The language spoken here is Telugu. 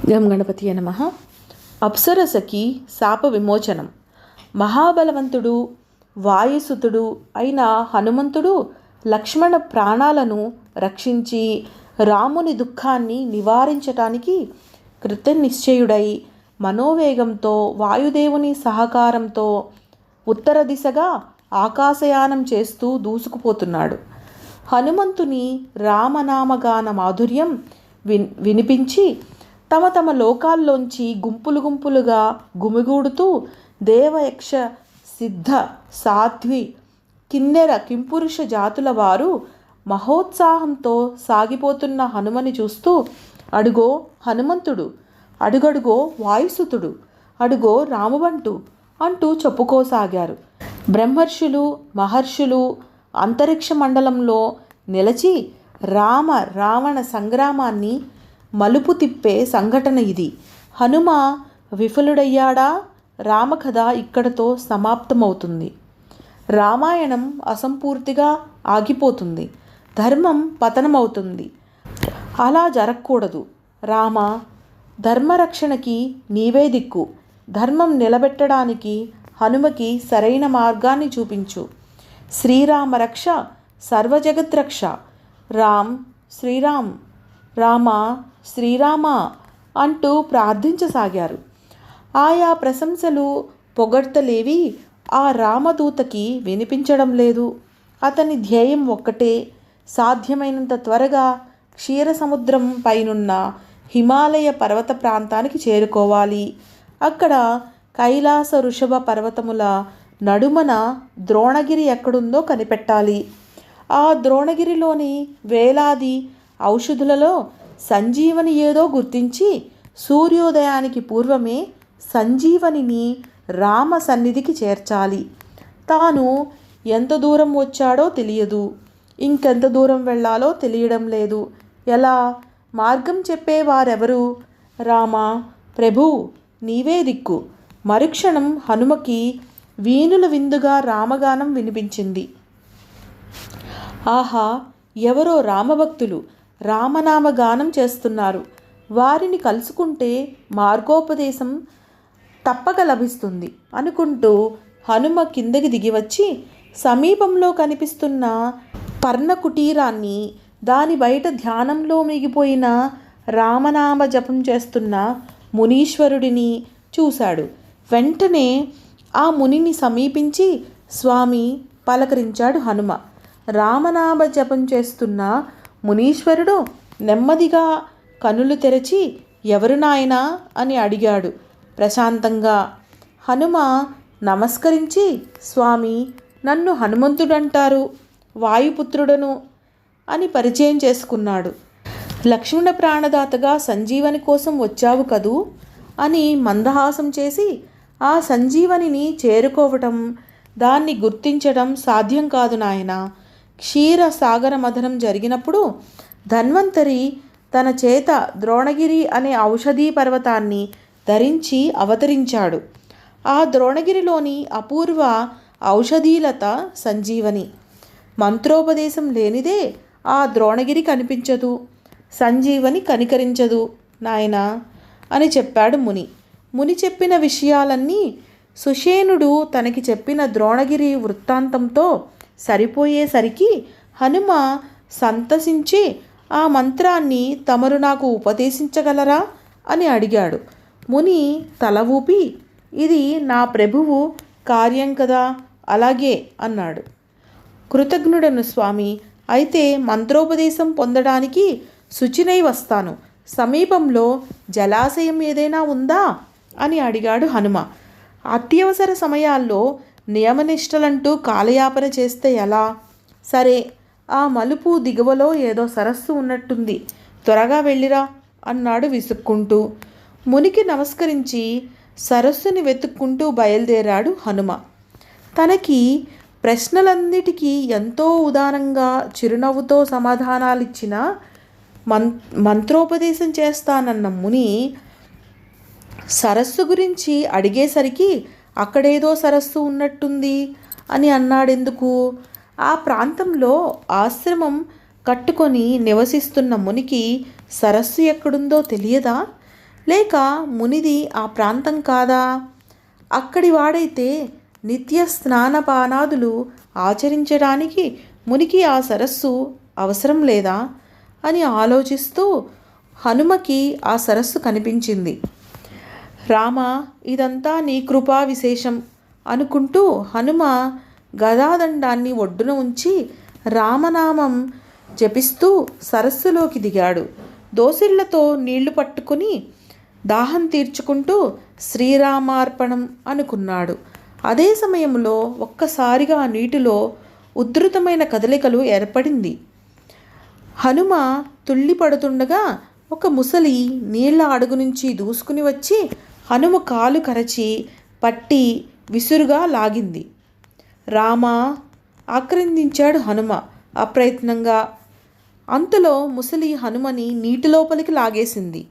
గం గణపతియే నమః. అప్సరసకి శాప విమోచనం. మహాబలవంతుడు వాయుసుతుడు అయిన హనుమంతుడు లక్ష్మణ ప్రాణాలను రక్షించి రాముని దుఃఖాన్ని నివారించటానికి కృతనిశ్చయుడై మనోవేగంతో వాయుదేవుని సహకారంతో ఉత్తర దిశగా ఆకాశయానం చేస్తూ దూసుకుపోతున్నాడు. హనుమంతుని రామనామగాన మాధుర్యం వినిపించి తమ తమ లోకాల్లోంచి గుంపులు గుంపులుగా గుమిగూడుతూ దేవయక్ష సిద్ధ సాధ్వి కిన్నెర కింపురుష జాతుల వారు మహోత్సాహంతో సాగిపోతున్న హనుమని చూస్తూ అడుగో హనుమంతుడు, అడుగడుగో వాయుసుతుడు, అడుగో రాముబంటు అంటూ చెప్పుకోసాగారు. బ్రహ్మర్షులు మహర్షులు అంతరిక్ష మండలంలో నిలిచి రావణ సంగ్రామాన్ని మలుపు తిప్పే సంఘటన ఇది. హనుమ విఫలుడయ్యాడా? రామకథ ఇక్కడతో సమాప్తమవుతుంది. రామాయణం అసంపూర్తిగా ఆగిపోతుంది. ధర్మం పతనమవుతుంది. అలా జరగకూడదు. రామ, ధర్మరక్షణకి నీవే దిక్కు. ధర్మం నిలబెట్టడానికి హనుమకి సరైన మార్గాన్ని చూపించు. శ్రీరామరక్ష సర్వజగద్రక్ష. రామ్ శ్రీరామ్, రామ శ్రీరామ అంటూ ప్రార్థించసాగారు. ఆయా ప్రశంసలు పొగడ్తలేవి ఆ రామదూతకి వినిపించడం లేదు. అతని ధ్యేయం ఒక్కటే, సాధ్యమైనంత త్వరగా క్షీరసముద్రం పైనున్న హిమాలయ పర్వత ప్రాంతానికి చేరుకోవాలి. అక్కడ కైలాస వృషభ పర్వతముల నడుమన ద్రోణగిరి ఎక్కడుందో కనిపెట్టాలి. ఆ ద్రోణగిరిలోని వేలాది ఔషధులలో సంజీవని ఏదో గుర్తించి సూర్యోదయానికి పూర్వమే సంజీవనిని రామ సన్నిధికి చేర్చాలి. తాను ఎంత దూరం వచ్చాడో తెలియదు, ఇంకెంత దూరం వెళ్ళాలో తెలియడం లేదు. ఎలా? మార్గం చెప్పేవారెవరు? రామ ప్రభు, నీవే దిక్కు. మరుక్షణం హనుమకి వీణుల విందుగా రామగానం వినిపించింది. ఆహా, ఎవరో రామభక్తులు రామనామగానం చేస్తున్నారు. వారిని కలుసుకుంటే మార్గోపదేశం తప్పక లభిస్తుంది అనుకుంటూ హనుమ కిందకి దిగివచ్చి సమీపంలో కనిపిస్తున్న పర్ణకుటీరాన్ని, దాని బయట ధ్యానంలో మిగిపోయిన రామనామ జపం చేస్తున్న మునీశ్వరుడిని చూశాడు. వెంటనే ఆ మునిని సమీపించి స్వామి పలకరించాడు హనుమ. రామనామ జపం చేస్తున్న మునీశ్వరుడు నెమ్మదిగా కనులు తెరచి ఎవరు నాయనా అని అడిగాడు ప్రశాంతంగా. హనుమ నమస్కరించి స్వామి, నన్ను హనుమంతుడంటారు, వాయుపుత్రుడను అని పరిచయం చేసుకున్నాడు. లక్ష్మణ ప్రాణదాతగా సంజీవని కోసం వచ్చావు కదూ అని మందహాసం చేసి, ఆ సంజీవనిని చేరుకోవటం, దాన్ని గుర్తించడం సాధ్యం కాదు నాయనా. క్షీర సాగర మథనం జరిగినప్పుడు ధన్వంతరి తన చేత ద్రోణగిరి అనే ఔషధీ పర్వతాన్ని ధరించి అవతరించాడు. ఆ ద్రోణగిరిలోని అపూర్వ ఔషధీలత సంజీవని. మంత్రోపదేశం లేనిదే ఆ ద్రోణగిరి కనిపించదు, సంజీవని కనికరించదు నాయనా అని చెప్పాడు ముని. ముని చెప్పిన విషయాలన్నీ సుషేణుడు తనకి చెప్పిన ద్రోణగిరి వృత్తాంతంతో సరిపోయేసరికి హనుమ సంతసించి ఆ మంత్రాన్ని తమరు నాకు ఉపదేశించగలరా అని అడిగాడు. ముని తల ఊపి ఇది నా ప్రభువు కార్యం కదా, అలాగే అన్నాడు. కృతజ్ఞుడను స్వామి, అయితే మంత్రోపదేశం పొందడానికి శుచినై వస్తాను. సమీపంలో జలాశయం ఏదైనా ఉందా అని అడిగాడు హనుమ. అత్యవసర సమయాల్లో నియమనిష్టలంటూ కాలయాపన చేస్తే ఎలా? సరే, ఆ మలుపు దిగువలో ఏదో సరస్సు ఉన్నట్టుంది, త్వరగా వెళ్ళిరా అన్నాడు విసుక్కుంటూ. మునికి నమస్కరించి సరస్సుని వెతుక్కుంటూ బయలుదేరాడు హనుమ. తనకి ప్రశ్నలన్నిటికీ ఎంతో ఉదారంగా చిరునవ్వుతో సమాధానాలిచ్చిన మంత్రోపదేశం చేస్తానన్న ముని సరస్సు గురించి అడిగేసరికి అక్కడేదో సరస్సు ఉన్నట్టుంది అని అన్నాడెందుకు? ఆ ప్రాంతంలో ఆశ్రమం కట్టుకొని నివసిస్తున్న మునికి సరస్సు ఎక్కడుందో తెలియదా? లేక మునిది ఆ ప్రాంతం కాదా? అక్కడి వాడైతే నిత్య స్నానపానాదులు ఆచరించడానికి మునికి ఆ సరస్సు అవసరం లేదా అని ఆలోచిస్తూ హనుమకి ఆ సరస్సు కనిపించింది. రామ, ఇదంతా నీ కృపా విశేషం అనుకుంటూ హనుమ గదాదండాన్ని ఒడ్డున ఉంచి రామనామం జపిస్తూ సరస్సులోకి దిగాడు. దోసిళ్లతో నీళ్లు పట్టుకుని దాహం తీర్చుకుంటూ శ్రీరామార్పణం అనుకున్నాడు. అదే సమయంలో ఒక్కసారిగా నీటిలో ఉధృతమైన కదలికలు ఏర్పడింది. హనుమ తుళ్ళి పడుతుండగా ఒక ముసలి నీళ్ల అడుగు నుంచి దూసుకుని వచ్చి హనుమ కాలు కరచి పట్టి విసురుగా లాగింది. రామా, ఆక్రందించాడు హనుమ అప్రయత్నంగా. అంతలో ముసలి హనుమని నీటి లోపలికి లాగేసింది.